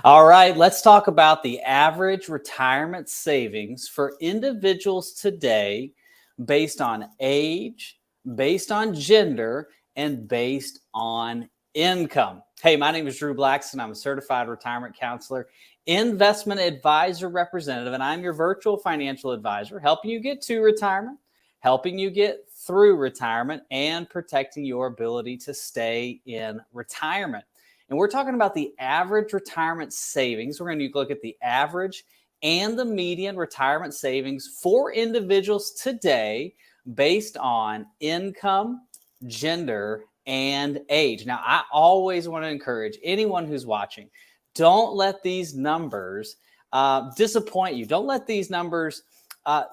All right, let's talk about the average retirement savings for individuals today based on age, based on gender, and based on income. Hey, my name is Drew Blackson. I'm a certified retirement counselor, investment advisor representative, and I'm your virtual financial advisor, helping you get to retirement, helping you get through retirement, and protecting your ability to stay in retirement. And we're talking about the average retirement savings. We're going to look at the average and the median retirement savings for individuals today based on income, gender, and age. Now, I always want to encourage anyone who's watching, don't let these numbers disappoint you. Don't let these numbers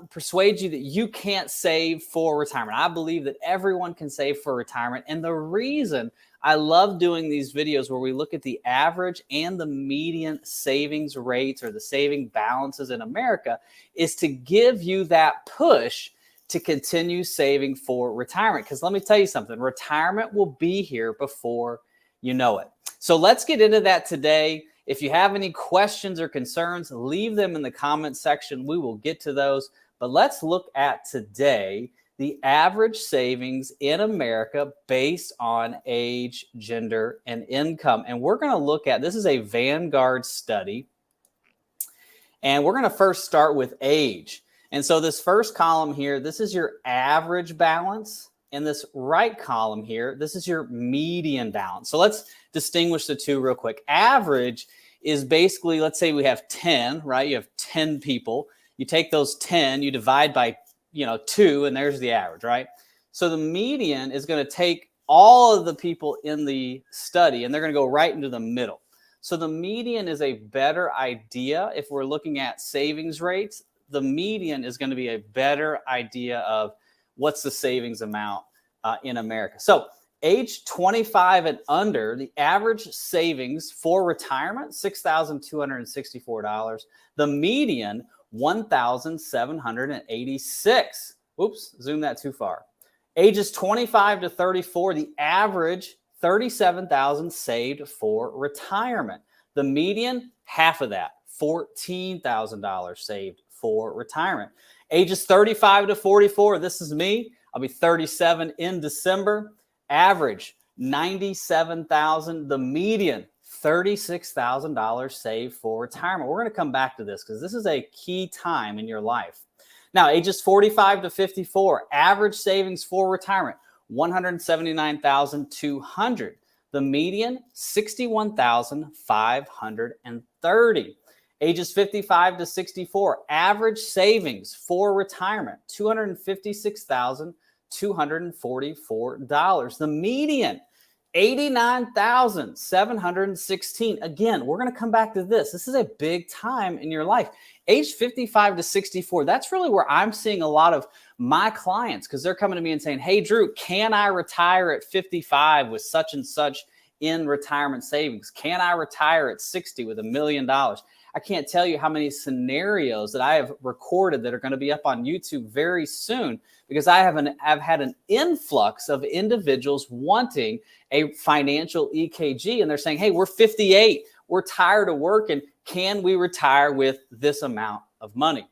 persuade you that you can't save for retirement. I believe that everyone can save for retirement. And the reason I love doing these videos where we look at the average and the median savings rates or the saving balances in America is to give you that push to continue saving for retirement. Because let me tell you something, retirement will be here before you know it. So let's get into that today. If you have any questions or concerns, leave them in the comment section. We will get to those. But let's look at today the average savings in America based on age, gender, and income. And we're going to look at, this is a Vanguard study. And we're going to first start with age. And so this first column here, this is your average balance. And this right column here, this is your median balance. So let's distinguish the two real quick. Average is basically, let's say we have 10, right? You have 10 people. You take those 10, you divide by 2, and there's the average, right? So the median is going to take all of the people in the study, and they're going to go right into the middle. So the median is a better idea. If we're looking at savings rates, the median is going to be a better idea of what's the savings amount in America. So age 25 and under, the average savings for retirement, $6,264. The median, $1,786. Oops, zoom that too far. Ages 25 to 34, the average, $37,000 saved for retirement. The median, half of that, $14,000 saved for retirement. Ages 35 to 44, this is me. I'll be 37 in December. Average, $97,000. The median, $36,000 saved for retirement. We're going to come back to this because this is a key time in your life. Now, ages 45 to 54, average savings for retirement, $179,200. The median, $61,530. Ages 55 to 64, average savings for retirement, $256,244. The median, $89,716. Again, we're going to come back to this. This is a big time in your life. Age 55 to 64, that's really where I'm seeing a lot of my clients because they're coming to me and saying, hey, Drew, can I retire at 55 with such and such in retirement savings? Can I retire at 60 with $1 million? I can't tell you how many scenarios that I have recorded that are going to be up on YouTube very soon because I've had an influx of individuals wanting a financial EKG, and they're saying, hey, we're 58, we're tired of working, can we retire with this amount of money?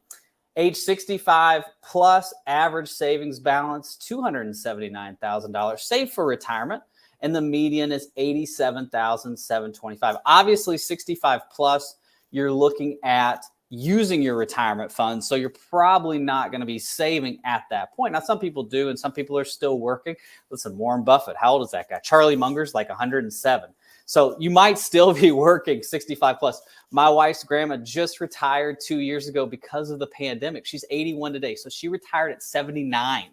Age 65 plus, average savings balance, $279,000 saved for retirement, and the median is $87,725. Obviously, 65 plus, you're looking at using your retirement funds. So you're probably not going to be saving at that point. Now, some people do, and some people are still working. Listen, Warren Buffett, how old is that guy? Charlie Munger's like 107. So you might still be working 65 plus. My wife's grandma just retired 2 years ago because of the pandemic. She's 81 today. So she retired at 79.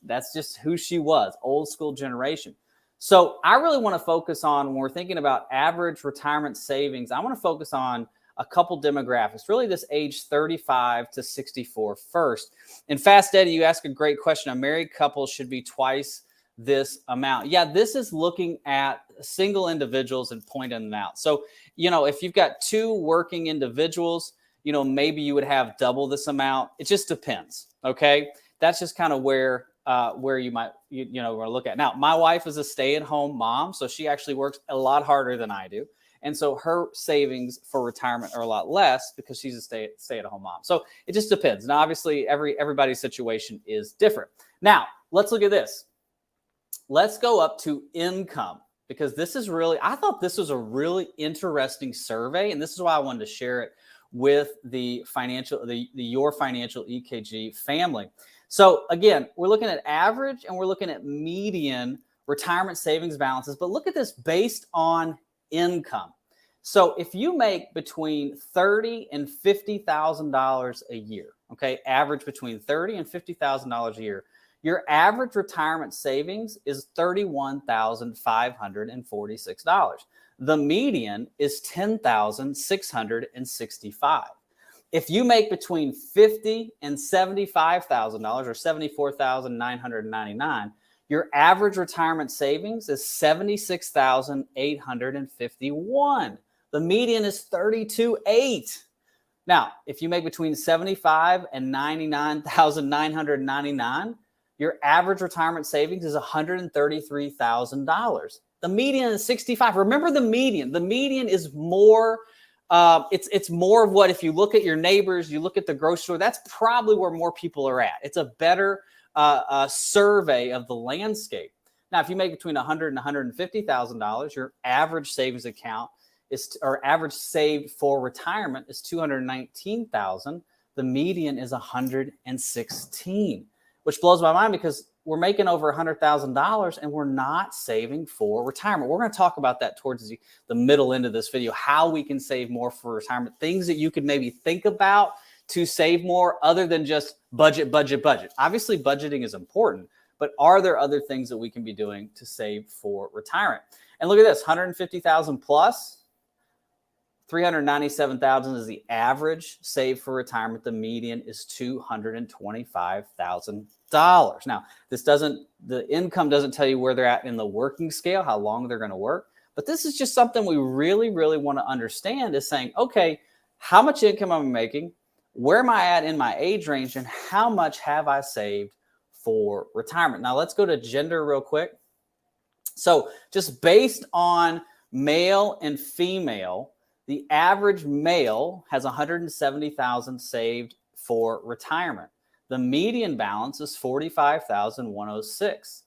That's just who she was, old school generation. So I really want to focus on, when we're thinking about average retirement savings, I want to focus on a couple demographics, really this age 35 to 64 first. And Fast Eddie, you ask a great question. A married couple should be twice this amount. Yeah, this is looking at single individuals and pointing them out. So, if you've got two working individuals, maybe you would have double this amount. It just depends. Okay. That's just kind of where you might, look at. Now, my wife is a stay-at-home mom, so she actually works a lot harder than I do. And so her savings for retirement are a lot less because she's a stay-at-home mom. So it just depends. Now, obviously, everybody's situation is different. Now, let's look at this. Let's go up to income, because this is really, I thought this was a really interesting survey, and this is why I wanted to share it with the Your Financial EKG family. So again, we're looking at average and we're looking at median retirement savings balances, but look at this based on income. So if you make between $30,000 and $50,000 a year, okay, average between $30,000 and $50,000 a year, your average retirement savings is $31,546. The median is $10,665. If you make between $50,000 and $75,000, or $74,999, your average retirement savings is $76,851. The median is $32,800. Now, if you make between $75,000 and $99,999, your average retirement savings is $133,000. The median is $65,000. Remember the median. The median is more. It's more of what, if you look at your neighbors, you look at the grocery store, that's probably where more people are at. It's a better survey of the landscape. Now, if you make between $100,000 and $150,000, your average savings account or average saved for retirement is $219,000. The median is $116,000, which blows my mind because we're making over $100,000 and we're not saving for retirement. We're going to talk about that towards the middle end of this video, how we can save more for retirement, things that you could maybe think about to save more other than just budget. Obviously, budgeting is important, but are there other things that we can be doing to save for retirement? And look at this, 150,000 plus, 397,000 is the average saved for retirement. The median is $225,000. Now, the income doesn't tell you where they're at in the working scale, how long they're going to work. But this is just something we really, really want to understand, is saying, okay, how much income am I making? Where am I at in my age range? And how much have I saved for retirement? Now, let's go to gender real quick. So just based on male and female, the average male has $170,000 saved for retirement. The median balance is $45,106.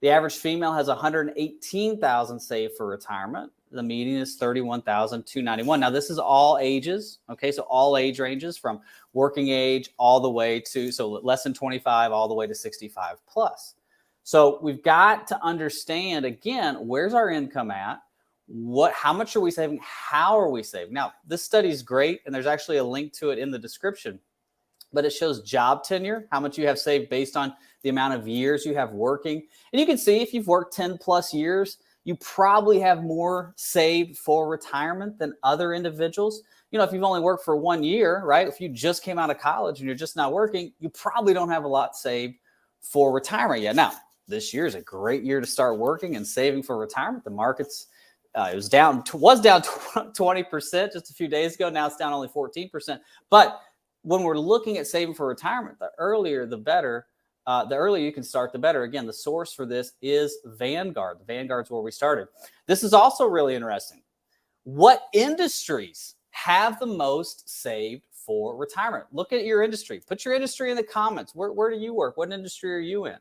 The average female has $118,000 saved for retirement. The median is $31,291. Now, this is all ages, okay? So all age ranges from working age all the way to, so less than 25 all the way to 65 plus. So we've got to understand, again, where's our income at? How much are we saving? How are we saving? Now, this study is great, and there's actually a link to it in the description, but it shows job tenure, how much you have saved based on the amount of years you have working. And you can see if you've worked 10 plus years, you probably have more saved for retirement than other individuals. You know, if you've only worked for 1 year, right? If you just came out of college and you're just not working, you probably don't have a lot saved for retirement yet. Now, this year is a great year to start working and saving for retirement. The market's it was down 20% just a few days ago. Now it's down only 14%. But when we're looking at saving for retirement, the earlier the better. The earlier you can start, the better. Again, the source for this is Vanguard. The Vanguard's where we started. This is also really interesting. What industries have the most saved for retirement? Look at your industry. Put your industry in the comments. Where do you work? What industry are you in?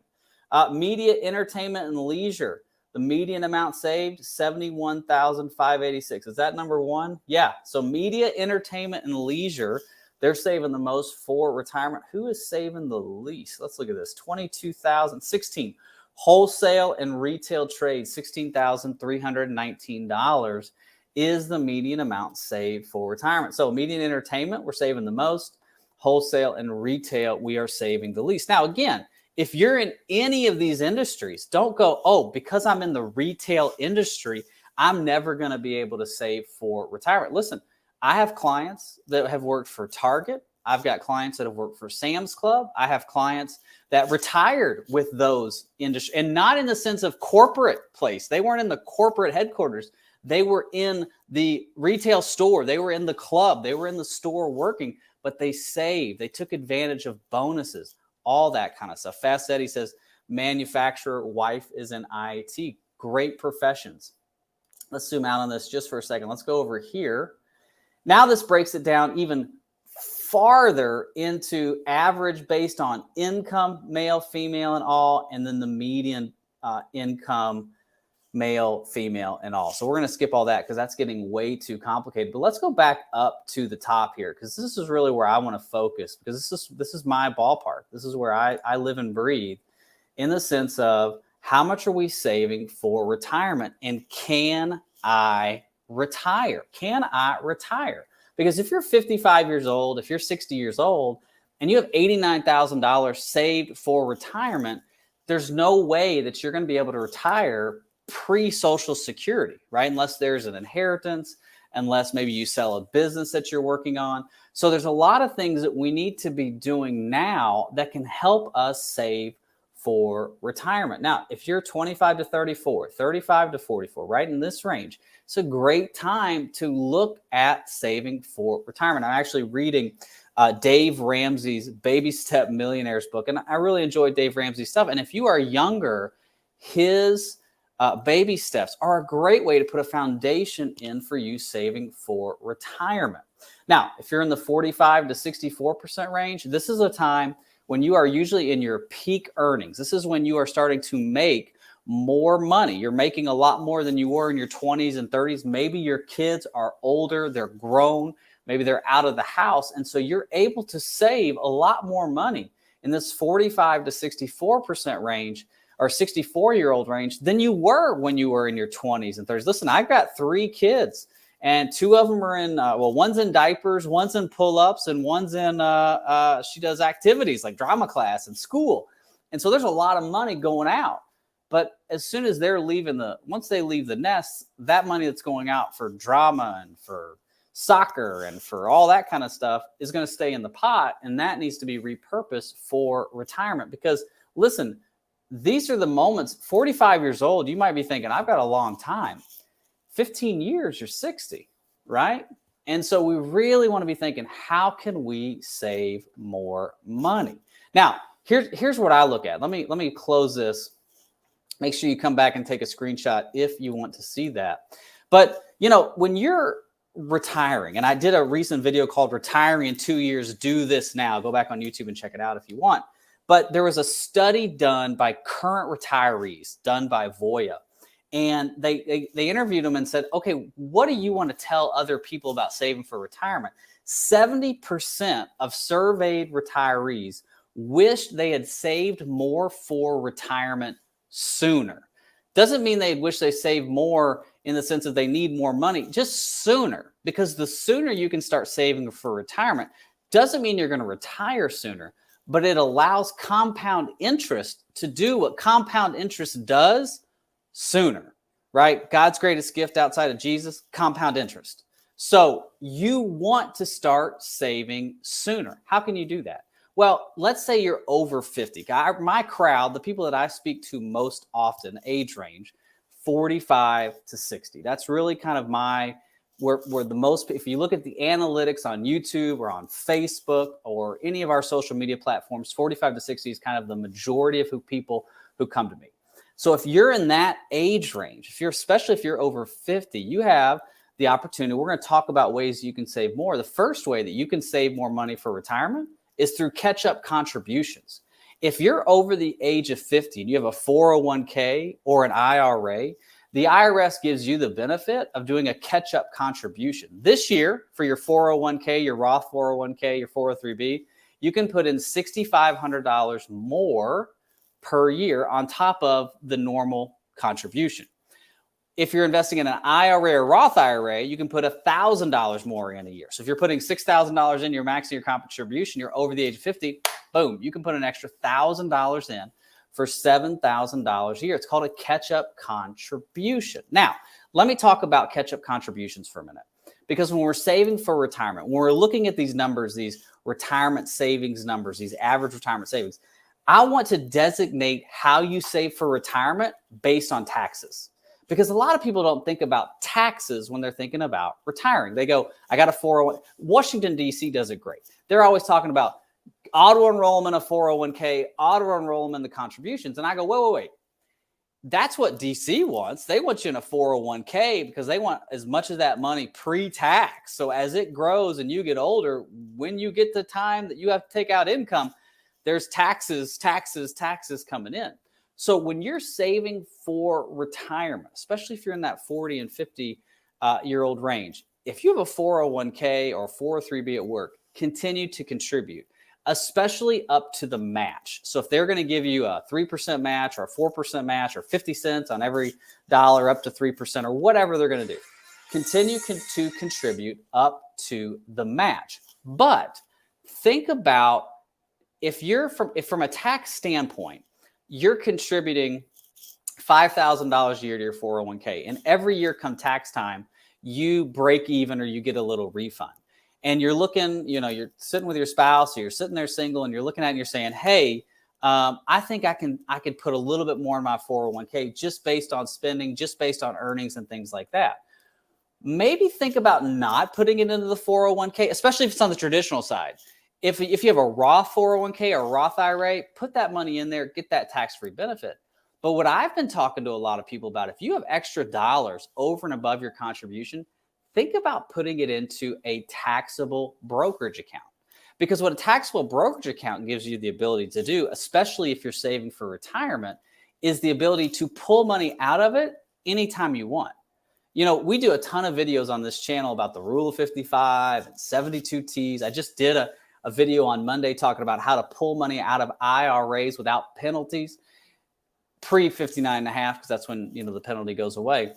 Media, entertainment, and leisure. The median amount saved, $71,586. Is that number one? Yeah. So media, entertainment, and leisure, they're saving the most for retirement. Who is saving the least? Let's look at this. 22,016. Wholesale and retail trade, $16,319 is the median amount saved for retirement. So median entertainment, we're saving the most. Wholesale and retail, we are saving the least. Now, again, if you're in any of these industries, don't go, oh, because I'm in the retail industry, I'm never going to be able to save for retirement. Listen, I have clients that have worked for Target. I've got clients that have worked for Sam's Club. I have clients that retired with those industries, and not in the sense of corporate place. They weren't in the corporate headquarters. They were in the retail store. They were in the club. They were in the store working, but they saved. They took advantage of bonuses. All that kind of stuff. Fast Eddie says, manufacturer, wife is in IT. Great professions. let's zoom out on this just for a second. Let's go over here. Now this breaks it down even farther into average based on income, male, female, and all, and then the median income, male, female, and all. So we're going to skip all that because that's getting way too complicated. But let's go back up to the top here, because this is really where I want to focus, because this is my ballpark. This is where I live and breathe, in the sense of how much are we saving for retirement, and can I retire? Can I retire? Because if you're 55 years old, if you're 60 years old, and you have $89,000 saved for retirement, there's no way that you're going to be able to retire pre-Social Security, right? Unless there's an inheritance, unless maybe you sell a business that you're working on. So there's a lot of things that we need to be doing now that can help us save for retirement. Now, if you're 25 to 34, 35 to 44, right in this range, it's a great time to look at saving for retirement. I'm actually reading Dave Ramsey's Baby Step Millionaires book, and I really enjoy Dave Ramsey's stuff. And if you are younger, his baby steps are a great way to put a foundation in for you saving for retirement. Now, if you're in the 45 to 64% range, this is a time when you are usually in your peak earnings. This is when you are starting to make more money. You're making a lot more than you were in your 20s and 30s. Maybe your kids are older, they're grown, maybe they're out of the house. And so you're able to save a lot more money in this 45 to 64% range, or 64-year-old range, than you were when you were in your 20s and 30s. Listen, I've got 3 kids, and 2 of them are in, one's in diapers, one's in pull-ups, and one's in, she does activities like drama class and school. And so there's a lot of money going out. But as soon as they're once they leave the nest, that money that's going out for drama and for soccer and for all that kind of stuff is going to stay in the pot, and that needs to be repurposed for retirement. Because listen, these are the moments. 45 years old, you might be thinking, I've got a long time. 15 years, you're 60, right? And so we really want to be thinking, how can we save more money? Now, here's what I look at. Let me close this. Make sure you come back and take a screenshot if you want to see that. But, when you're retiring, and I did a recent video called Retiring in 2 Years, Do This Now. Go back on YouTube and check it out if you want. But there was a study done by current retirees, done by Voya. And they interviewed them and said, okay, what do you want to tell other people about saving for retirement? 70% of surveyed retirees wished they had saved more for retirement sooner. Doesn't mean they'd wish they saved more in the sense that they need more money, just sooner. Because the sooner you can start saving for retirement doesn't mean you're going to retire sooner, but it allows compound interest to do what compound interest does sooner, right? God's greatest gift outside of Jesus, compound interest. So you want to start saving sooner. How can you do that? Well, let's say you're over 50. My crowd, the people that I speak to most often, age range, 45 to 60. That's really kind of where the most, if you look at the analytics on YouTube or on Facebook or any of our social media platforms, 45 to 60 is kind of the majority of people who come to me. So if you're in that age range, especially if you're over 50, you have the opportunity. We're going to talk about ways you can save more. The first way that you can save more money for retirement is through catch-up contributions. If you're over the age of 50 and you have a 401k or an IRA, the IRS gives you the benefit of doing a catch-up contribution. This year, for your 401k, your Roth 401k, your 403b, you can put in $6,500 more per year on top of the normal contribution. If you're investing in an IRA or Roth IRA, you can put $1,000 more in a year. So if you're putting $6,000 in, you're maxing your contribution, you're over the age of 50, boom, you can put an extra $1,000 in for $7,000 a year. It's called a catch-up contribution. Now, let me talk about catch-up contributions for a minute. Because when we're saving for retirement, when we're looking at these numbers, these retirement savings numbers, these average retirement savings, I want to designate how you save for retirement based on taxes. Because a lot of people don't think about taxes when they're thinking about retiring. They go, I got a 401. Washington, D.C. does it great. They're always talking about auto enrollment of 401k, auto enrollment, the contributions. And I go, wait. That's what DC wants. They want you in a 401k because they want as much of that money pre-tax. So as it grows and you get older, when you get the time that you have to take out income, there's taxes coming in. So when you're saving for retirement, especially if you're in that 40 and 50 year old range, if you have a 401k or 403b at work, continue to contribute, especially up to the match. So if they're going to give you a 3% match or a 4% match or 50 cents on every dollar up to 3% or whatever they're going to do, continue to contribute up to the match. But think about if from a tax standpoint, you're contributing $5,000 a year to your 401k, and every year come tax time, you break even or you get a little refund. And you're looking, you're sitting with your spouse, or you're sitting there single, and you're looking at it and you're saying, hey, I think I could put a little bit more in my 401k just based on spending, just based on earnings and things like that. Maybe think about not putting it into the 401k, especially if it's on the traditional side. If you have a Roth 401k or Roth IRA, put that money in there, get that tax-free benefit. But what I've been talking to a lot of people about, if you have extra dollars over and above your contribution, think about putting it into a taxable brokerage account. Because what a taxable brokerage account gives you the ability to do, especially if you're saving for retirement, is the ability to pull money out of it anytime you want. We do a ton of videos on this channel about the rule of 55 and 72 T's. I just did a video on Monday talking about how to pull money out of IRAs without penalties, pre-59.5, because that's when the penalty goes away.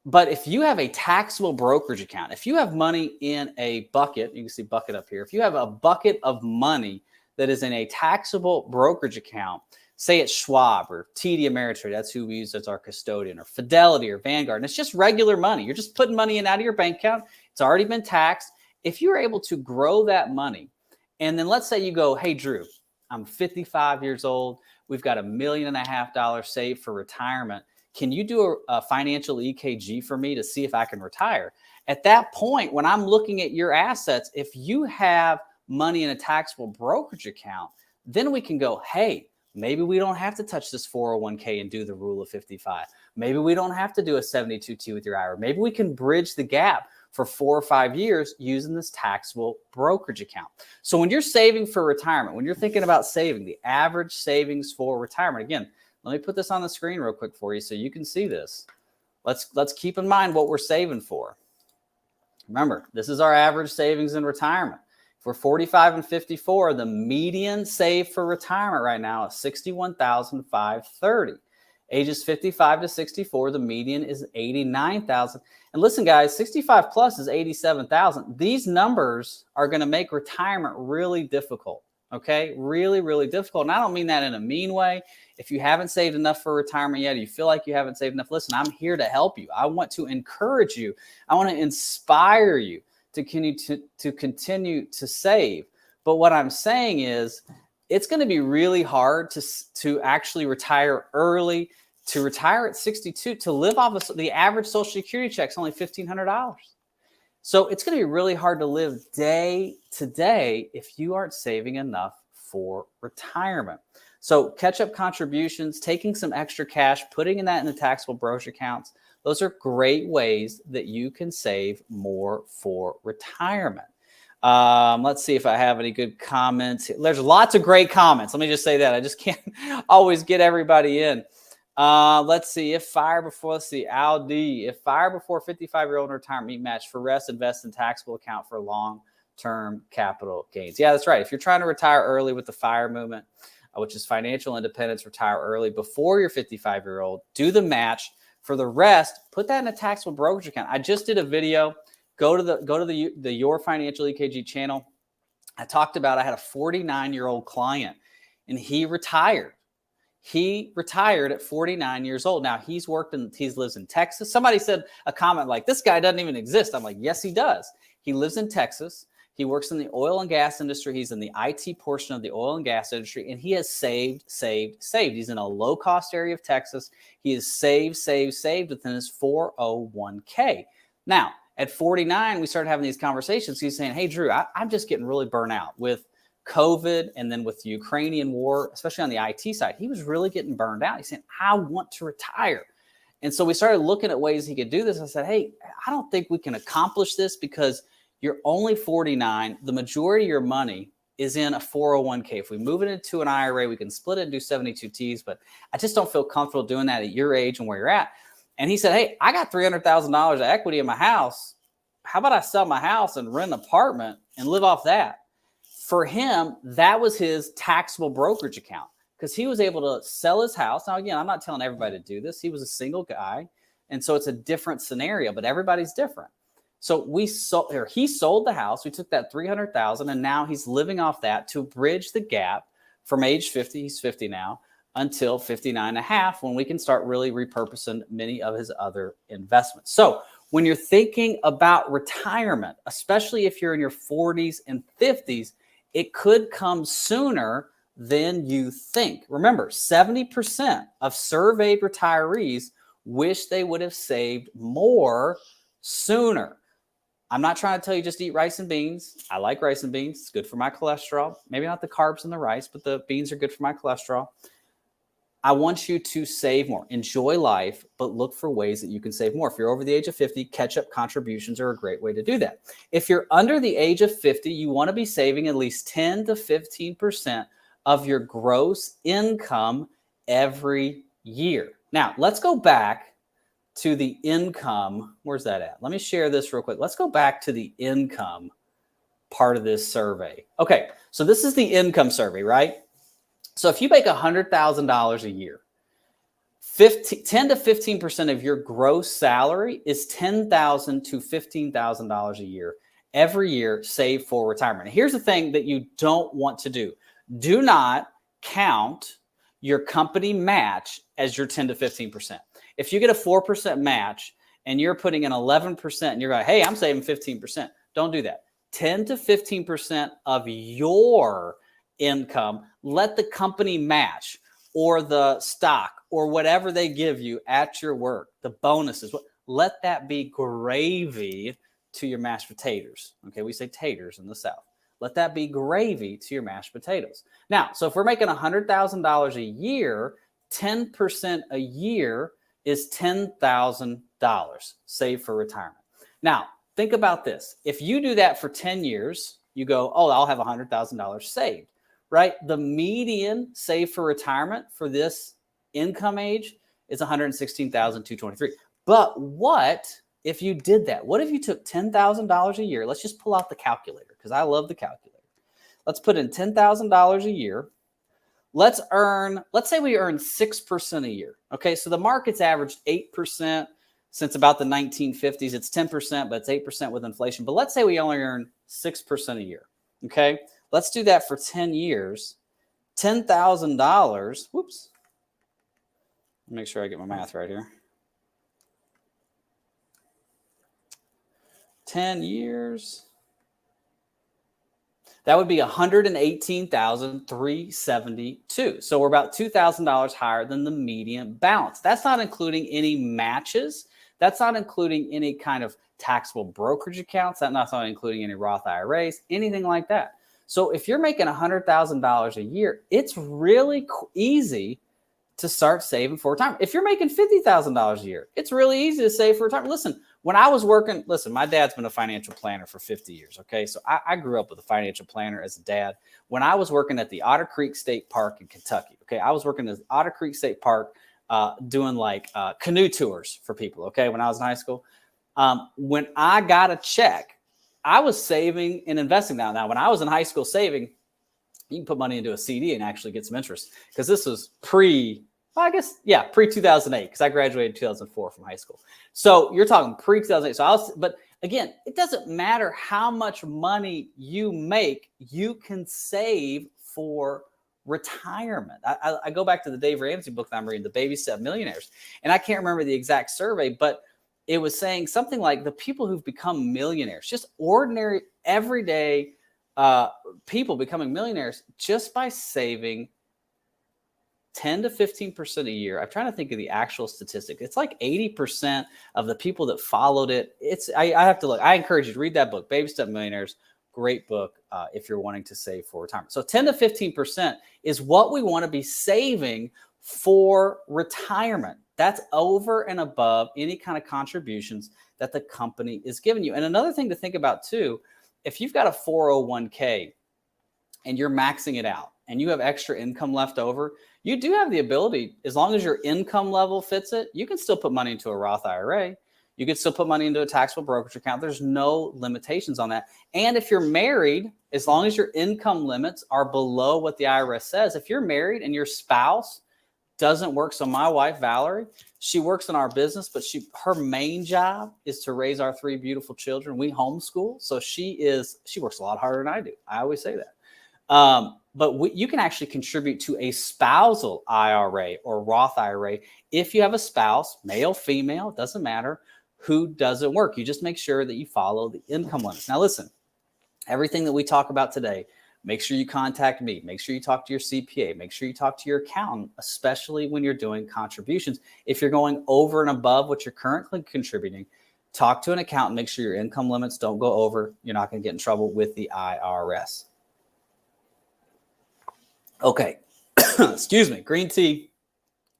But if you have a taxable brokerage account, if you have money in a bucket, you can see bucket up here. If you have a bucket of money that is in a taxable brokerage account, say it's Schwab or TD Ameritrade, that's who we use as our custodian, or Fidelity or Vanguard, and it's just regular money. You're just putting money in out of your bank account. It's already been taxed. If you're able to grow that money, and then let's say you go, hey, Drew, I'm 55 years old. We've got $1.5 million saved for retirement. Can you do a financial EKG for me to see if I can retire? At that point, when I'm looking at your assets, if you have money in a taxable brokerage account, then we can go, hey, maybe we don't have to touch this 401k and do the rule of 55. Maybe we don't have to do a 72T with your IRA. Maybe we can bridge the gap for 4 or 5 years using this taxable brokerage account. So when you're saving for retirement, when you're thinking about saving, the average savings for retirement, again, let me put this on the screen real quick for you so you can see this. Let's keep in mind what we're saving for. Remember, this is our average savings in retirement. If we're 45 and 54, the median save for retirement right now is $61,530. Ages 55 to 64, the median is $89,000. And listen, guys, 65 plus is $87,000. These numbers are going to make retirement really difficult. Okay, really, really difficult. And I don't mean that in a mean way. If you haven't saved enough for retirement yet, or you feel like you haven't saved enough, listen, I'm here to help you. I want to encourage you. I want to inspire you to continue to save. But what I'm saying is it's going to be really hard to actually retire early, to retire at 62, to live off of the average Social Security check is only $1,500. So it's going to be really hard to live day to day if you aren't saving enough for retirement. So Ketchup Contributions, taking some extra cash, putting that in the taxable brokerage accounts, those are great ways that you can save more for retirement. Let's see if I have any good comments. There's lots of great comments. Let me just say that. I just can't always get everybody in. Let's see. Let's see. Al D. If fire before 55-year-old in retirement meet match for rest, invest in taxable account for long-term capital gains. Yeah, that's right. If you're trying to retire early with the FIRE movement, which is financial independence, retire early before you're 55-year-old, do the match. For the rest, put that in a taxable brokerage account. I just did a video. Go to the Your Financial EKG channel. I talked about, I had a 49-year-old client and he retired. He retired at 49 years old. Now he lives in Texas. Somebody said a comment like, this guy doesn't even exist. I'm like, yes, he does. He lives in Texas. He works in the oil and gas industry. He's in the IT portion of the oil and gas industry, and he has saved. He's in a low-cost area of Texas. He has saved within his 401k. Now, at 49, we started having these conversations. He's saying, hey, Drew, I'm just getting really burnt out with COVID and then with the Ukrainian war, especially on the IT side, he was really getting burned out. He said, I want to retire. And so we started looking at ways he could do this. I said, hey, I don't think we can accomplish this because you're only 49. The majority of your money is in a 401k. If we move it into an IRA, we can split it and do 72Ts, but I just don't feel comfortable doing that at your age and where you're at. And he said, hey, I got $300,000 of equity in my house. How about I sell my house and rent an apartment and live off that? For him, that was his taxable brokerage account because he was able to sell his house. Now, again, I'm not telling everybody to do this. He was a single guy. And so it's a different scenario, but everybody's different. So he sold the house. We took that $300,000 and now he's living off that to bridge the gap from age 50, he's 50 now, until 59 and a half when we can start really repurposing many of his other investments. So when you're thinking about retirement, especially if you're in your 40s and 50s, it could come sooner than you think. Remember, 70% of surveyed retirees wish they would have saved more sooner. I'm not trying to tell you just eat rice and beans. I like rice and beans. It's good for my cholesterol. Maybe not the carbs in the rice, but the beans are good for my cholesterol. I want you to save more. Enjoy life, but look for ways that you can save more. If you're over the age of 50, Ketchup Contributions are a great way to do that. If you're under the age of 50, you want to be saving at least 10 to 15% of your gross income every year. Now, let's go back to the income. Where's that at? Let me share this real quick. Let's go back to the income part of this survey. Okay, so this is the income survey, right? So if you make $100,000 a year, 10 to 15% of your gross salary is $10,000 to $15,000 a year every year saved for retirement. And here's the thing that you don't want to do. Do not count your company match as your 10 to 15%. If you get a 4% match and you're putting in 11% and you're like, hey, I'm saving 15%, don't do that. 10 to 15% of your income, let the company match or the stock or whatever they give you at your work, the bonuses, let that be gravy to your mashed potatoes. Okay, we say taters in the South. Let that be gravy to your mashed potatoes. Now, so if we're making $100,000 a year, 10% a year is $10,000 saved for retirement. Now, think about this. If you do that for 10 years, you go, oh, I'll have $100,000 saved, right? The median saved for retirement for this income age is $116,223. But what if you did that? What if you took $10,000 a year? Let's just pull out the calculator because I love the calculator. Let's put in $10,000 a year. Let's say we earn 6% a year. Okay, so the market's averaged 8% since about the 1950s. It's 10%, but it's 8% with inflation. But let's say we only earn 6% a year. Okay, let's do that for 10 years. $10,000. Whoops. Make sure I get my math right here. 10 years. That would be $118,372. So we're about $2,000 higher than the median balance. That's not including any matches. That's not including any kind of taxable brokerage accounts. That's not including any Roth IRAs, anything like that. So if you're making $100,000 a year, it's really easy to start saving for retirement. If you're making $50,000 a year, it's really easy to save for retirement. Listen, when I was working, my dad's been a financial planner for 50 years, okay? So I grew up with a financial planner as a dad. When I was working at the Otter Creek State Park in Kentucky, okay? I was working at Otter Creek State Park doing like canoe tours for people, okay? When I was in high school. When I got a check, I was saving and investing now. Now, when I was in high school saving, you can put money into a CD and actually get some interest because this was pre-2008 because I graduated in 2004 from high school. So you're talking pre-2008. But again, it doesn't matter how much money you make, you can save for retirement. I go back to the Dave Ramsey book that I'm reading, The Baby Step Millionaires. And I can't remember the exact survey, but it was saying something like the people who've become millionaires, just ordinary, everyday people becoming millionaires just by saving 10 to 15% a year. I'm trying to think of the actual statistic. It's like 80% of the people that followed it. I have to look. I encourage you to read that book, Baby Step Millionaires. great book if you're wanting to save for retirement. So 10 to 15% is what we want to be saving for retirement. That's over and above any kind of contributions that the company is giving you. And another thing to think about too, if you've got a 401k and you're maxing it out and you have extra income left over, you do have the ability, as long as your income level fits it, you can still put money into a Roth IRA. You can still put money into a taxable brokerage account. There's no limitations on that. And if you're married, as long as your income limits are below what the IRS says, if you're married and your spouse doesn't work. So my wife, Valerie, she works in our business, but her main job is to raise our 3 beautiful children. We homeschool. So she works a lot harder than I do. I always say that. But you can actually contribute to a spousal IRA or Roth IRA if you have a spouse, male, female, it doesn't matter, who doesn't work. You just make sure that you follow the income limits. Now, listen, everything that we talk about today, make sure you contact me. Make sure you talk to your CPA. Make sure you talk to your accountant, especially when you're doing contributions. If you're going over and above what you're currently contributing, talk to an accountant. Make sure your income limits don't go over. You're not going to get in trouble with the IRS. Okay. Excuse me. Green tea.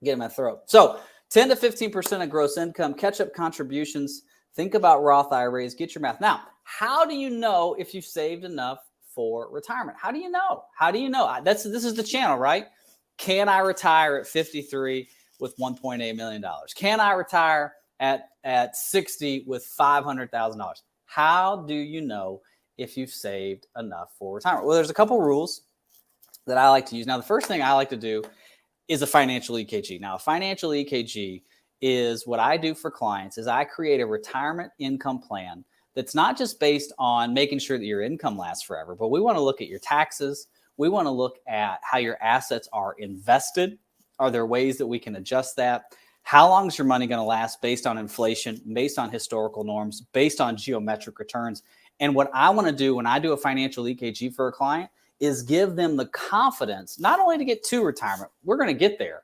Get in my throat. So 10 to 15% of gross income, Ketchup Contributions. Think about Roth IRAs. Get your math. Now, how do you know if you've saved enough for retirement? How do you know? How do you know? This is the channel, right? Can I retire at 53 with $1.8 million? Can I retire at 60 with $500,000? How do you know if you've saved enough for retirement? Well, there's a couple rules that I like to use. Now, the first thing I like to do is a financial EKG. Now, a financial EKG is what I do for clients is I create a retirement income plan that's not just based on making sure that your income lasts forever, but we want to look at your taxes. We want to look at how your assets are invested. Are there ways that we can adjust that? How long is your money going to last based on inflation, based on historical norms, based on geometric returns? And what I want to do when I do a financial EKG for a client is give them the confidence, not only to get to retirement, we're going to get there,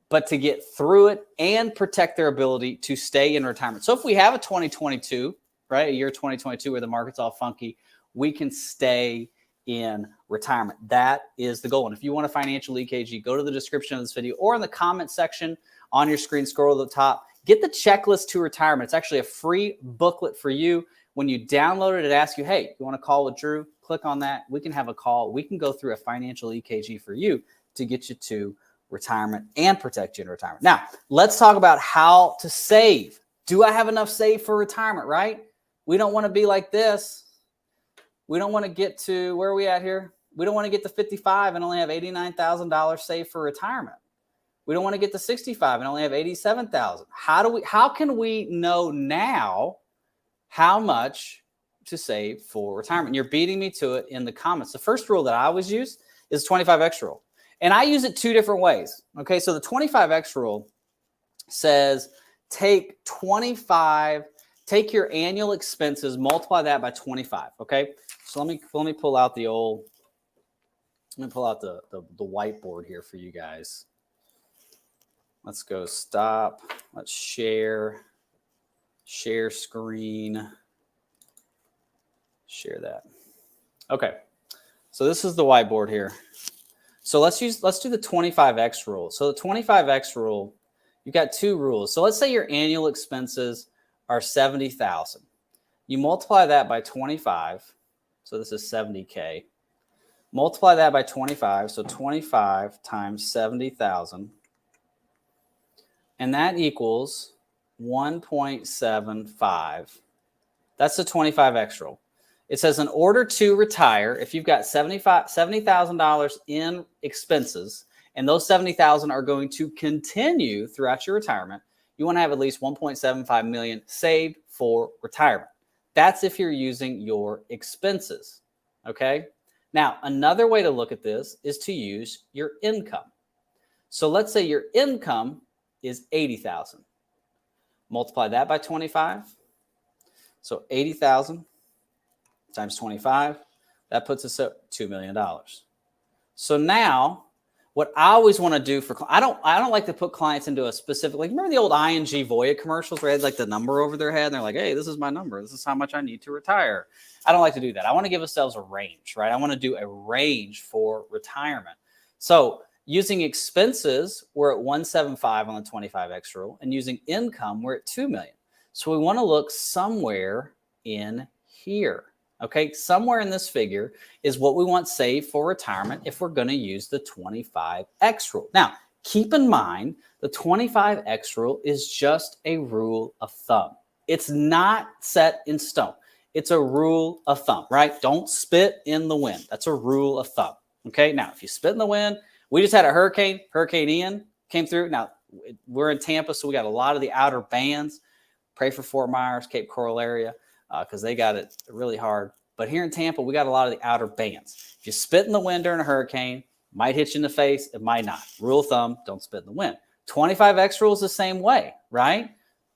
but to get through it and protect their ability to stay in retirement. So if we have a 2022, right, a year 2022 where the market's all funky, we can stay in retirement. That is the goal. And if you want a financial EKG, go to the description of this video or in the comment section on your screen, scroll to the top, get the checklist to retirement. It's actually a free booklet for you. When you download it, it asks you, hey, you want to call with Drew? Click on that. We can have a call. We can go through a financial EKG for you to get you to retirement and protect you in retirement. Now, let's talk about how to save. Do I have enough saved for retirement, right? We don't want to be like this. We don't want to get to, where are we at here? We don't want to get to 55 and only have $89,000 saved for retirement. We don't want to get to 65 and only have $87,000. How can we know now how much to save for retirement? You're beating me to it in the comments. The first rule that I always use is 25X rule. And I use it 2 different ways. Okay, so the 25X rule says take your annual expenses, multiply that by 25. Okay, so let me pull out the whiteboard here for you guys. Let's go stop. Let's share screen. Share that. Okay, so this is the whiteboard here. So let's do the 25X rule. So the 25X rule, you've got 2 rules. So let's say your annual expenses are $70,000. You multiply that by 25. So this is 70K. Multiply that by 25. So 25 times 70,000. And that equals 1.75. That's the 25X rule. It says in order to retire, if you've got $70,000 in expenses, and those $70,000 are going to continue throughout your retirement, you want to have at least $1.75 million saved for retirement. That's if you're using your expenses. Okay. Now, another way to look at this is to use your income. So let's say your income is $80,000. Multiply that by 25. So 80,000 times 25, that puts us at $2 million. So now what I always want to do for, I don't like to put clients into a specific, like remember the old ING Voya commercials where they had like the number over their head and they're like, hey, this is my number. This is how much I need to retire. I don't like to do that. I want to give ourselves a range, right? I want to do a range for retirement. So using expenses, we're at 175 on the 25X rule, and using income, we're at 2 million. So we want to look somewhere in here. Okay, somewhere in this figure is what we want saved for retirement if we're going to use the 25X rule. Now, keep in mind, the 25X rule is just a rule of thumb. It's not set in stone. It's a rule of thumb, right? Don't spit in the wind. That's a rule of thumb. Okay, now if you spit in the wind, we just had a Hurricane Ian came through. Now, we're in Tampa, so we got a lot of the outer bands. Pray for Fort Myers, Cape Coral area, because they got it really hard. But here in Tampa, we got a lot of the outer bands. If you spit in the wind during a hurricane, might hit you in the face, it might not. Rule of thumb, don't spit in the wind. 25X rule is the same way, right?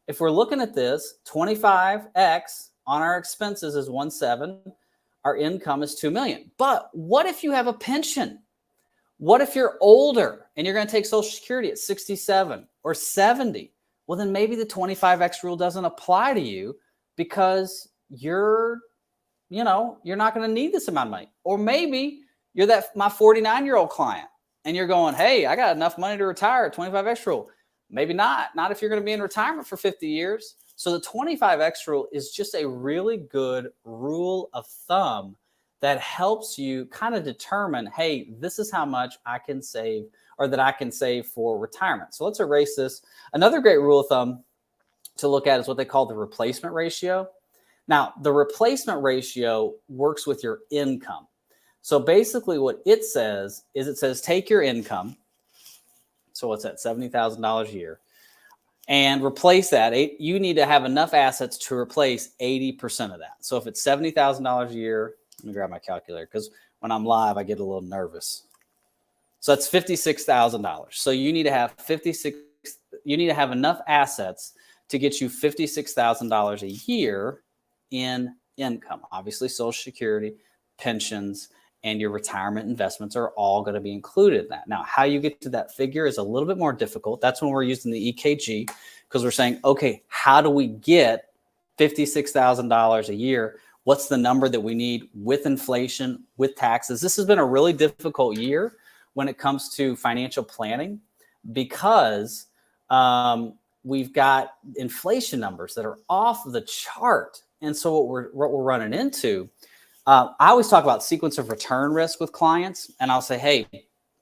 If we're looking at this, 25X on our expenses is 1.7. Our income is 2 million. But what if you have a pension? What if you're older and you're going to take Social Security at 67 or 70? Well, then maybe the 25X rule doesn't apply to you because you're not going to need this amount of money. Or maybe you're my 49-year-old client and you're going, hey, I got enough money to retire at 25X rule. Maybe not if you're going to be in retirement for 50 years. So the 25X rule is just a really good rule of thumb that helps you kind of determine, hey, this is how much I can save or that I can save for retirement. So let's erase this. Another great rule of thumb to look at is what they call the replacement ratio. Now, the replacement ratio works with your income. So basically what it says is take your income. So what's that? $70,000 a year. And replace that. You need to have enough assets to replace 80% of that. So if it's $70,000 a year, let me grab my calculator because when I'm live, I get a little nervous. So that's $56,000. So you need to have enough assets to get you $56,000 a year in income. Obviously, Social Security, pensions, and your retirement investments are all going to be included in that. Now, how you get to that figure is a little bit more difficult. That's when we're using the EKG because we're saying, okay, how do we get $56,000 a year? What's the number that we need with inflation, with taxes? This has been a really difficult year when it comes to financial planning because we've got inflation numbers that are off the chart. And so what we're running into, I always talk about sequence of return risk with clients. And I'll say, hey,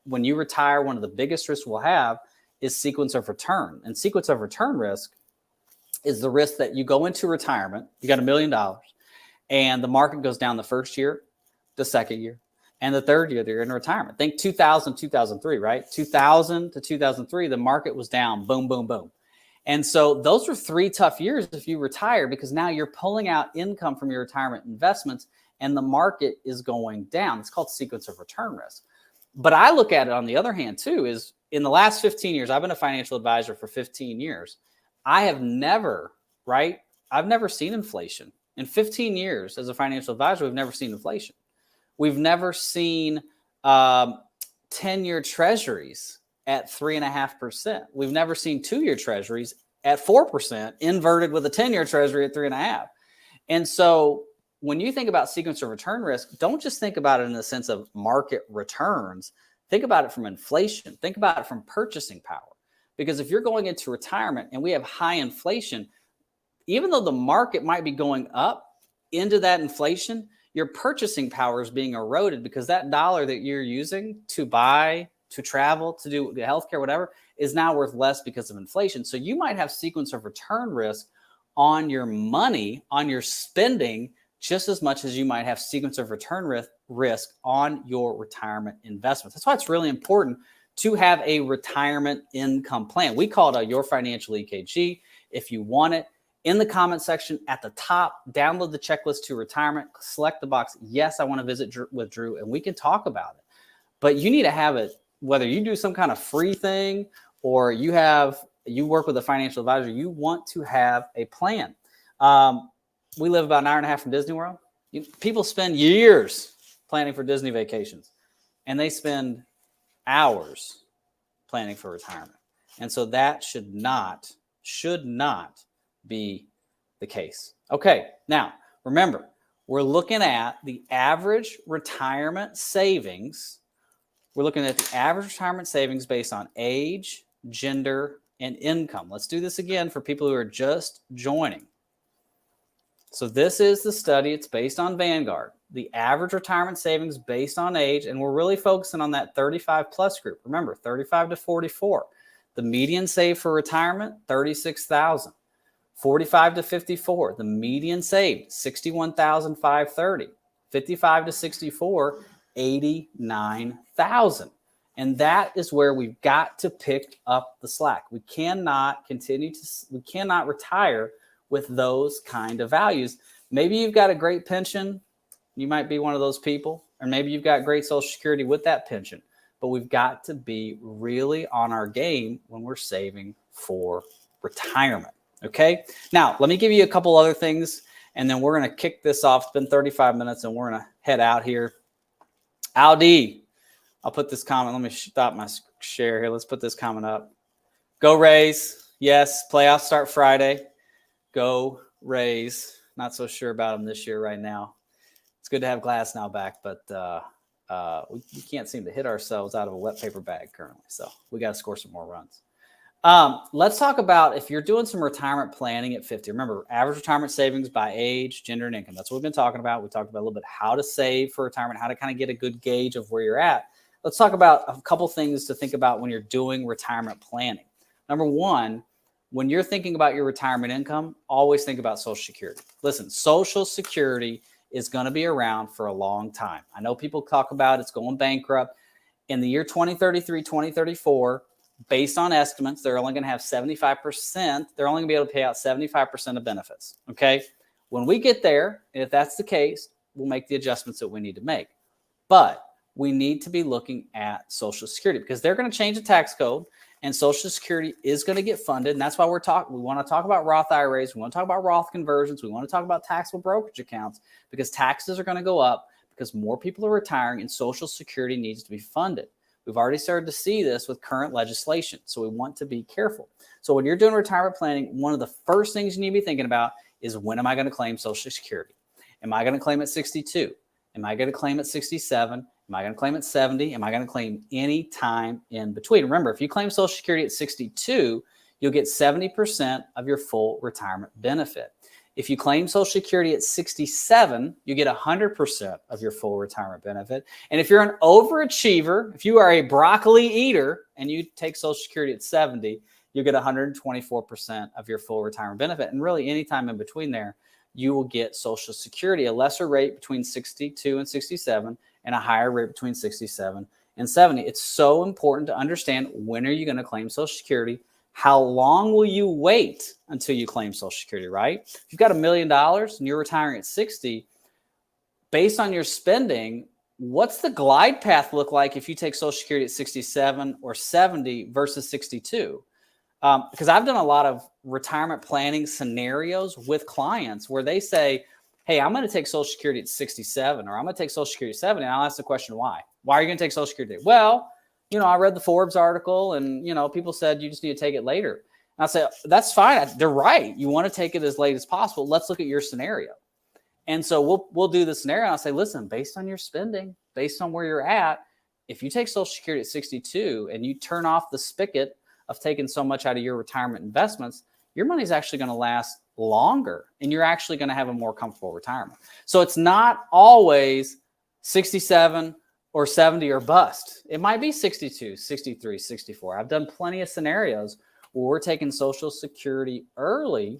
when you retire, one of the biggest risks we'll have is sequence of return. And sequence of return risk is the risk that you go into retirement, you got $1 million, and the market goes down the first year, the second year, and the third year that you're in retirement. Think 2000, 2003, right? 2000 to 2003, the market was down, boom, boom, boom. And so those were 3 tough years if you retire because now you're pulling out income from your retirement investments and the market is going down. It's called sequence of return risk. But I look at it on the other hand too, is in the last 15 years, I've been a financial advisor for 15 years. I've never seen inflation. In 15 years as a financial advisor, we've never seen inflation. We've never seen 10-year treasuries at 3.5%. We've never seen 2-year treasuries at 4%, inverted with a 10-year treasury at 3.5%. And so when you think about sequence of return risk, don't just think about it in the sense of market returns. Think about it from inflation. Think about it from purchasing power. Because if you're going into retirement and we have high inflation, even though the market might be going up into that inflation, your purchasing power is being eroded because that dollar that you're using to buy, to travel, to do the healthcare, whatever, is now worth less because of inflation. So you might have sequence of return risk on your money, on your spending, just as much as you might have sequence of return risk on your retirement investments. That's why it's really important to have a retirement income plan. We call it Your Financial EKG. If you want it, in the comment section at the top, download the checklist to retirement, select the box, yes, I want to visit with Drew, and we can talk about it. But you need to have it, whether you do some kind of free thing or you work with a financial advisor, you want to have a plan. We live about an hour and a half from Disney World. People spend years planning for Disney vacations, and they spend hours planning for retirement. And so that should not be the case. Okay, now remember, we're looking at the average retirement savings. We're looking at the average retirement savings based on age, gender, and income. Let's do this again for people who are just joining. So this is the study. It's based on Vanguard. The average retirement savings based on age, and we're really focusing on that 35 plus group. Remember, 35 to 44. The median save for retirement, $36,000. 45 to 54, the median saved, $61,530. 55 to 64, $89,000. And that is where we've got to pick up the slack. We cannot retire with those kind of values. Maybe you've got a great pension. You might be one of those people, or maybe you've got great Social Security with that pension. But we've got to be really on our game when we're saving for retirement. Okay. Now, let me give you a couple other things, and then we're going to kick this off. It's been 35 minutes, and we're going to head out here. Aldi, I'll put this comment. Let me stop my share here. Let's put this comment up. Go Rays. Yes, playoffs start Friday. Go Rays. Not so sure about them this year right now. It's good to have Glasnow back, but we can't seem to hit ourselves out of a wet paper bag currently. So we got to score some more runs. Let's talk about if you're doing some retirement planning at 50. Remember, average retirement savings by age, gender, and income. That's what we've been talking about. We talked about a little bit how to save for retirement, how to kind of get a good gauge of where you're at. Let's talk about a couple things to think about when you're doing retirement planning. Number one, when you're thinking about your retirement income, always think about Social Security. Listen, Social Security is going to be around for a long time. I know people talk about it's going bankrupt. In the year 2033, 2034, based on estimates, they're only going to have 75%. They're only going to be able to pay out 75% of benefits. Okay. When we get there, and if that's the case, we'll make the adjustments that we need to make. But we need to be looking at Social Security because they're going to change the tax code, and Social Security is going to get funded. And that's why we want to talk about Roth IRAs. We want to talk about Roth conversions. We want to talk about taxable brokerage accounts because taxes are going to go up because more people are retiring and Social Security needs to be funded. We've already started to see this with current legislation, so we want to be careful. So when you're doing retirement planning, one of the first things you need to be thinking about is when am I going to claim Social Security? Am I going to claim at 62? Am I going to claim at 67? Am I going to claim at 70? Am I going to claim any time in between? Remember, if you claim Social Security at 62, you'll get 70% of your full retirement benefit. If you claim Social Security at 67, you get 100% of your full retirement benefit. And if you're an overachiever, if you are a broccoli eater and you take Social Security at 70, you get 124% of your full retirement benefit. And really any time in between there, you will get Social Security, a lesser rate between 62 and 67 and a higher rate between 67 and 70. It's so important to understand when are you going to claim Social Security. How long will you wait until you claim Social Security, right? If you've got $1 million and you're retiring at 60, based on your spending, what's the glide path look like if you take Social Security at 67 or 70 versus 62? Because I've done a lot of retirement planning scenarios with clients where they say, hey, I'm going to take Social Security at 67 or I'm going to take Social Security at 70. And I'll ask the question, why? Why are you going to take Social Security? Well, I read the Forbes article and, people said you just need to take it later. And I say, that's fine. They're right. You want to take it as late as possible. Let's look at your scenario. And so we'll do the scenario. And I'll say, listen, based on your spending, based on where you're at, if you take Social Security at 62 and you turn off the spigot of taking so much out of your retirement investments, your money's actually going to last longer and you're actually going to have a more comfortable retirement. So it's not always 67 or 70 or bust. It might be 62, 63, 64. I've done plenty of scenarios where we're taking Social Security early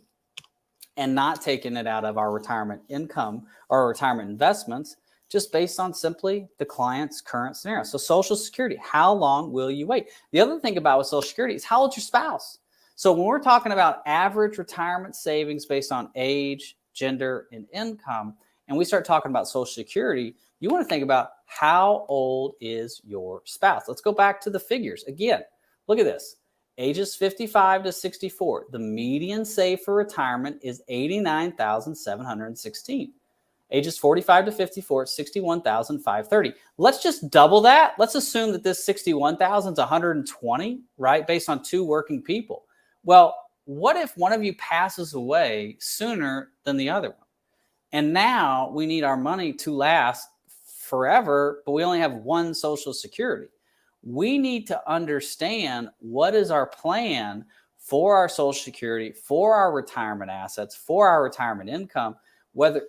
and not taking it out of our retirement income or retirement investments just based on simply the client's current scenario. So Social Security, how long will you wait? The other thing about with Social Security is how old's your spouse? So when we're talking about average retirement savings based on age, gender, and income, and we start talking about Social Security, you want to think about how old is your spouse? Let's go back to the figures. Again, look at this. Ages 55 to 64. The median save for retirement is $89,716. Ages 45 to 54, it's $61,530. Let's just double that. Let's assume that this $61,000 is 120, right? Based on 2 working people. Well, what if one of you passes away sooner than the other one? And now we need our money to last forever, but we only have one Social Security. We need to understand what is our plan for our Social Security, for our retirement assets, for our retirement income, whether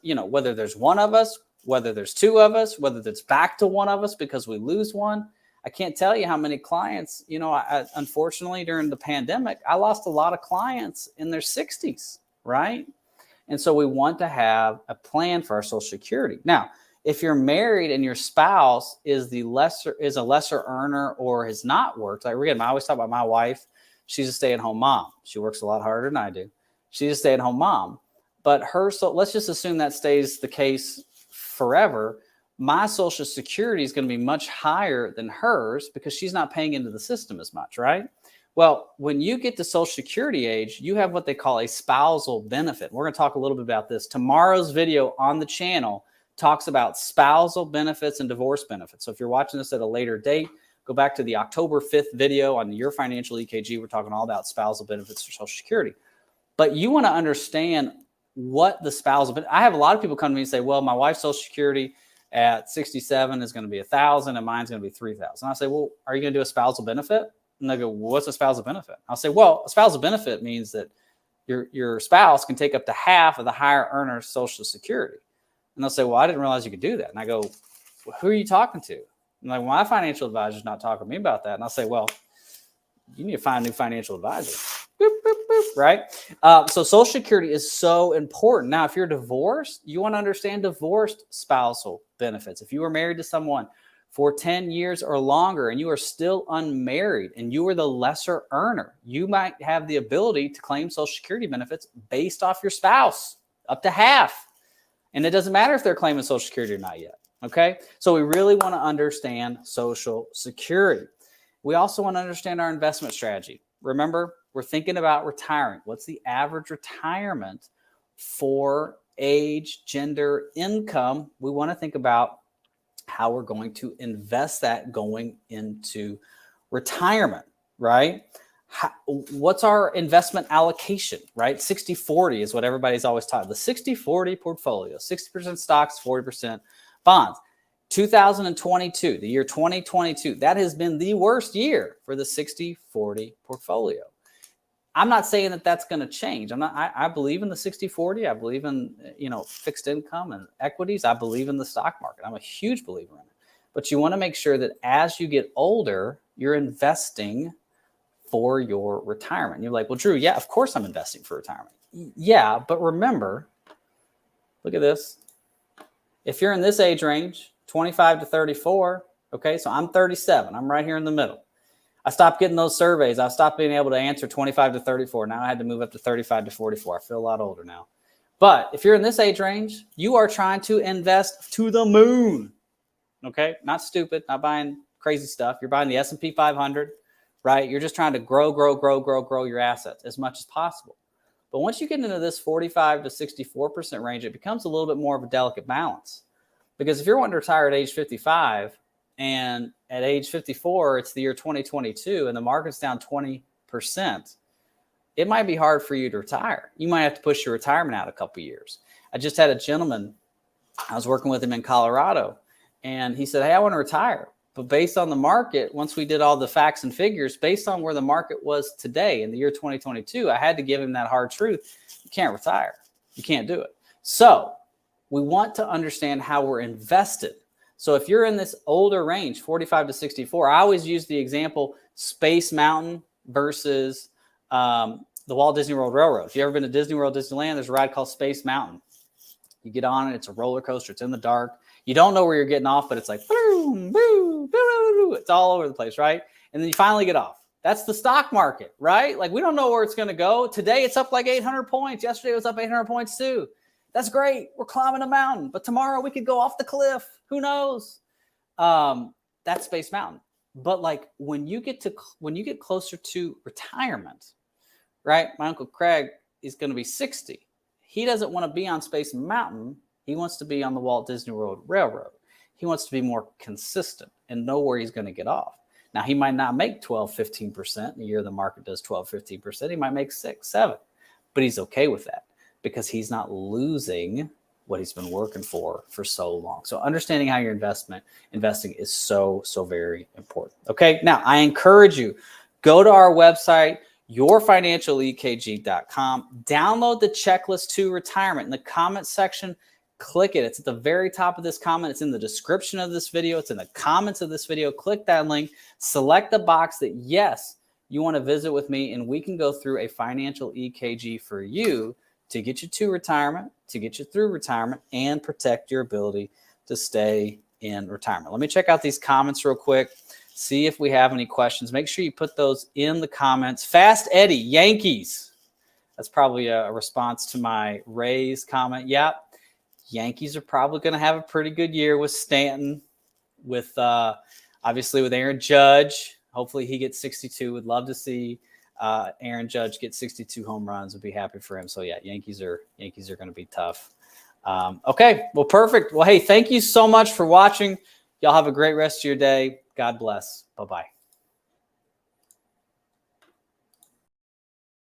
there's one of us, whether there's 2 of us, whether it's back to one of us because we lose one. I can't tell you how many clients, unfortunately during the pandemic, I lost a lot of clients in their 60s, right? And so we want to have a plan for our Social Security. Now, if you're married and your spouse is a lesser earner or has not worked, like again, I always talk about my wife. She's a stay-at-home mom. She works a lot harder than I do. She's a stay-at-home mom. But let's just assume that stays the case forever. My Social Security is going to be much higher than hers because she's not paying into the system as much, right? Well, when you get to Social Security age, you have what they call a spousal benefit. We're going to talk a little bit about this. Tomorrow's video on the channel talks about spousal benefits and divorce benefits. So if you're watching this at a later date, go back to the October 5th video on Your Financial EKG. We're talking all about spousal benefits for Social Security. But you want to understand what the spousal benefit. I have a lot of people come to me and say, well, my wife's Social Security at 67 is going to be $1,000 and mine's going to be $3,000. I say, well, are you going to do a spousal benefit? And they go, well, what's a spousal benefit? I'll say, well, a spousal benefit means that your spouse can take up to half of the higher earner's Social Security. And they'll say, well, I didn't realize you could do that. And I go, well, who are you talking to? And like, well, my financial advisor's not talking to me about that. And I'll say, well, you need to find a new financial advisor. Boop, boop, boop, right? So Social Security is so important. Now, if you're divorced, you want to understand divorced spousal benefits. If you were married to someone for 10 years or longer and you are still unmarried and you are the lesser earner, you might have the ability to claim Social Security benefits based off your spouse, up to half. And it doesn't matter if they're claiming Social Security or not yet. Okay? So we really want to understand Social Security. We also want to understand our investment strategy. Remember, we're thinking about retiring. What's the average retirement for age, gender, income? We want to think about how we're going to invest that going into retirement, right? What's our investment allocation, right? 60-40 is what everybody's always taught. The 60-40 portfolio, 60% stocks, 40% bonds. 2022, the year 2022, that has been the worst year for the 60-40 portfolio. I'm not saying that that's going to change. I believe in the 60-40. I believe in, fixed income and equities. I believe in the stock market. I'm a huge believer in it. But you want to make sure that as you get older, you're investing for your retirement. You're like, well, Drew, yeah, of course I'm investing for retirement. Yeah, but remember, look at this. If you're in this age range, 25 to 34, okay, so I'm 37. I'm right here in the middle. I stopped getting those surveys. I stopped being able to answer 25 to 34. Now I had to move up to 35 to 44. I feel a lot older now. But if you're in this age range, you are trying to invest to the moon, okay? Not stupid, not buying crazy stuff. You're buying the S&P 500, right? You're just trying to grow your assets as much as possible. But once you get into this 45 to 64% range, it becomes a little bit more of a delicate balance. Because if you're wanting to retire at age 55 and at age 54, it's the year 2022 and the market's down 20%, it might be hard for you to retire. You might have to push your retirement out a couple of years. I just had a gentleman, I was working with him in Colorado, and he said, hey, I want to retire. But based on the market, once we did all the facts and figures, based on where the market was today in the year 2022, I had to give him that hard truth. You can't retire. You can't do it. So we want to understand how we're invested. So if you're in this older range, 45 to 64, I always use the example Space Mountain versus the Walt Disney World Railroad. If you've ever been to Disney World, Disneyland, there's a ride called Space Mountain. You get on it. It's a roller coaster. It's in the dark. You don't know where you're getting off, but it's like, boom, boom, boom, it's all over the place, right? And then you finally get off. That's the stock market, right? Like we don't know where it's going to go. Today, it's up like 800 points. Yesterday, it was up 800 points too. That's great. We're climbing a mountain, but tomorrow we could go off the cliff. Who knows? That's Space Mountain. But like when you get closer to retirement, right? My Uncle Craig is going to be 60. He doesn't want to be on Space Mountain He wants to be on the Walt Disney World Railroad. He wants to be more consistent and know where he's going to get off. Now, he might not make 12, 15% in the year the market does 12, 15%. He might make 6, 7, but he's okay with that because he's not losing what he's been working for so long. So understanding how you're investing is so very important. Okay, now I encourage you, go to our website, yourfinancialekg.com, download the checklist to retirement. In the comment section, click it. It's at the very top of this comment. It's in the description of this video. It's in the comments of this video. Click that link, select the box that yes, you want to visit with me, and we can go through a financial EKG for you to get you to retirement, to get you through retirement, and protect your ability to stay in retirement. Let me check out these comments real quick, see if we have any questions. Make sure you put those in the comments. Fast Eddie, Yankees. That's probably a response to my Rays comment. Yep, Yankees are probably going to have a pretty good year with Stanton, with obviously with Aaron Judge. Hopefully he gets 62. Would love to see Aaron Judge get 62 home runs. Would be happy for him. So yeah, Yankees are going to be tough. Okay, well, perfect. Well, hey, thank you so much for watching. Y'all have a great rest of your day. God bless. Bye-bye.